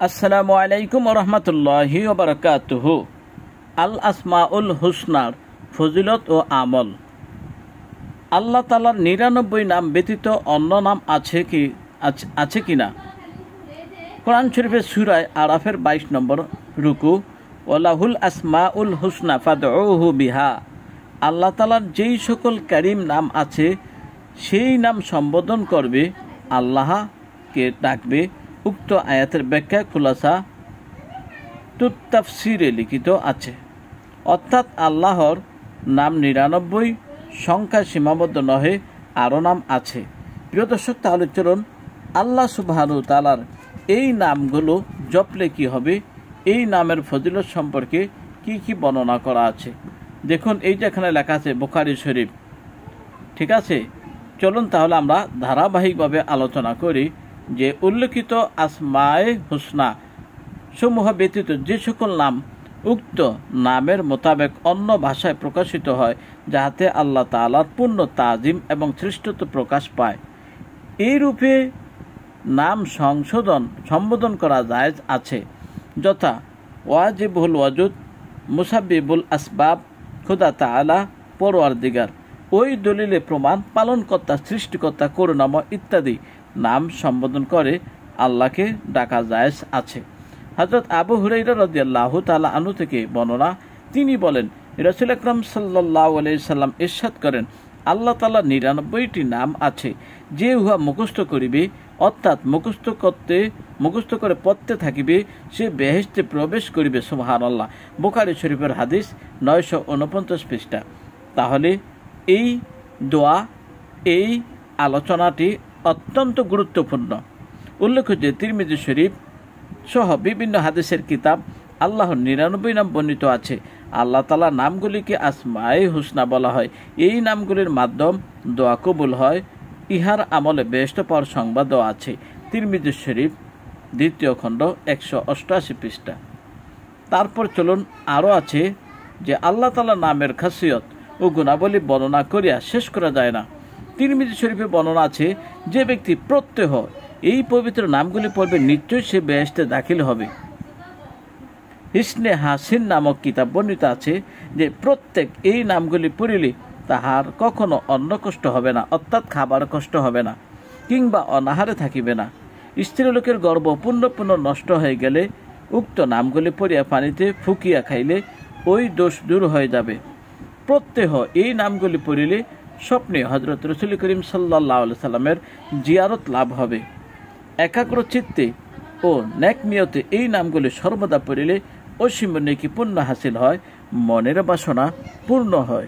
আসসালামু আলাইকুম রহমতুল্লাহি ওয়া বারাকাতুহু। আল আসমাউল হুসনার ফজিলত ও আমল। আল্লাহ তাআলার ৯৯ নাম ব্যতীত অন্য নাম আছে কিনা? কোরআন শরীফের সূরা আরাফের ২২ নম্বর রুকু, ওয়ালাহুল আসমাউল হুসনা ফাদউহু বিহা। আল্লাহ তাআলার যেই সকল কারীম নাম আছে সেই নাম সম্বোধন করবে, আল্লাহকে ডাকবে। উক্ত আয়াতের ব্যাখ্যা খুলাসা তাফসীরে লিখিত আছে। অর্থাৎ আল্লাহর নাম ৯৯, সংখ্যা সীমাবদ্ধ নহে, আরও নাম আছে। প্রিয় দর্শক, তাহলে চলুন আল্লাহ সুবহানাহু ওয়া তাআলার এই নামগুলো জপলে কি হবে, এই নামের ফজিলত সম্পর্কে কি কি বর্ণনা করা আছে। দেখুন, এই যে এখানে লেখা আছে বুখারী শরীফ, ঠিক আছে। চলুন তাহলে আমরা ধারাবাহিকভাবে আলোচনা করি যে উল্লেখিত আসমায়ে হুসনা সমূহ ব্যতীত যে সকল নাম উক্ত নামের মোতাবেক অন্য ভাষায় প্রকাশিত হয়, যাহাতে আল্লাহ তাআলার পূর্ণ তাজিম এবং শ্রেষ্ঠত্ব প্রকাশ পায়, এই রূপে নাম সম্বোধন করা জায়েজ আছে, যথা ওয়াজিবুল ওয়াজুদ, মুসাব্বিবুল আসবাব, খুদা তাআলা, পরওয়ারদিগার। ওই দলিলে প্রমাণ পালনকর্তা, সৃষ্টিকর্তা, করুণাময় ইত্যাদি নাম সম্বোধন করে আল্লাহকে ডাকা জায়েজ আছে। হযরত আবু হুরায়রা রাদিয়াল্লাহু তাআলা আনহু থেকে বর্ণনা, তিনি বলেন, রাসূল আকরাম সাল্লাল্লাহু আলাইহি সাল্লাম ইরশাদ করেন, আল্লাহ তাআলার ৯৯টি নাম আছে, যে উহা মুখস্থ করিবে, অর্থাৎ মুখস্থ করে পড়তে থাকিবে, সে বেহেশতে প্রবেশ করিবে। সুবহানাল্লাহ। বুখারী শরীফের হাদিস ৯৪৯ পৃষ্ঠা। তাহলে এই দোয়া, এই আলোচনাটি অত্যন্ত গুরুত্বপূর্ণ। উল্লেখ্য যে তিরমিজি শরীফ সহ বিভিন্ন হাদিসের কিতাব আল্লাহর ৯৯ নাম বর্ণিত আছে। আল্লাহ তাআলার নামগুলিকে আসমায়ে হুসনা বলা হয়। এই নামগুলির মাধ্যম দোয়া কবুল হয়। ইহার আমলে বেহেশত পাওয়ার সংবাদও আছে। তিরমিজি শরীফ ২য় খণ্ড ১৮৮ পৃষ্ঠা। তারপর চলুন, আরও আছে যে আল্লাহ তাআলার নামের খাসিয়ত ও গুণাবলী বর্ণনা করিয়া শেষ করা যায় না। তিরমিজি শরীফে বর্ণনা আছে, যে ব্যক্তি প্রত্যহ এই পবিত্র নামগুলি পড়বে, নিশ্চয়ই সে বেহেশতে দাখিল হবে। হিসনে হাসিন নামক কিতাব বর্ণিত আছে যে প্রত্যেক এই নামগুলি পড়িলে তাহার কখনো অন্ন কষ্ট হবে না, অর্থাৎ খাবার কষ্ট হবে না, কিংবা অনাহারে থাকিবে না। স্ত্রীলোকের গর্ভ পূর্ণ নষ্ট হয়ে গেলে উক্ত নামগুলি পড়িয়া পানিতে ফুকিয়া খাইলে ওই দোষ দূর হয়ে যাবে। প্রত্যহ এই নামগুলি পড়িলে স্বপ্নে হযরত রাসূল করিম সাল্লাল্লাহু আলাইহি সাল্লামের জিয়ারত লাভ হবে। একাগ্র চিত্তে ও নেক নিয়তে এই নামগুলি সর্বদা পড়িলে অসীম নেকি পূর্ণ হাসিল হয়, মনের বাসনা পূর্ণ হয়।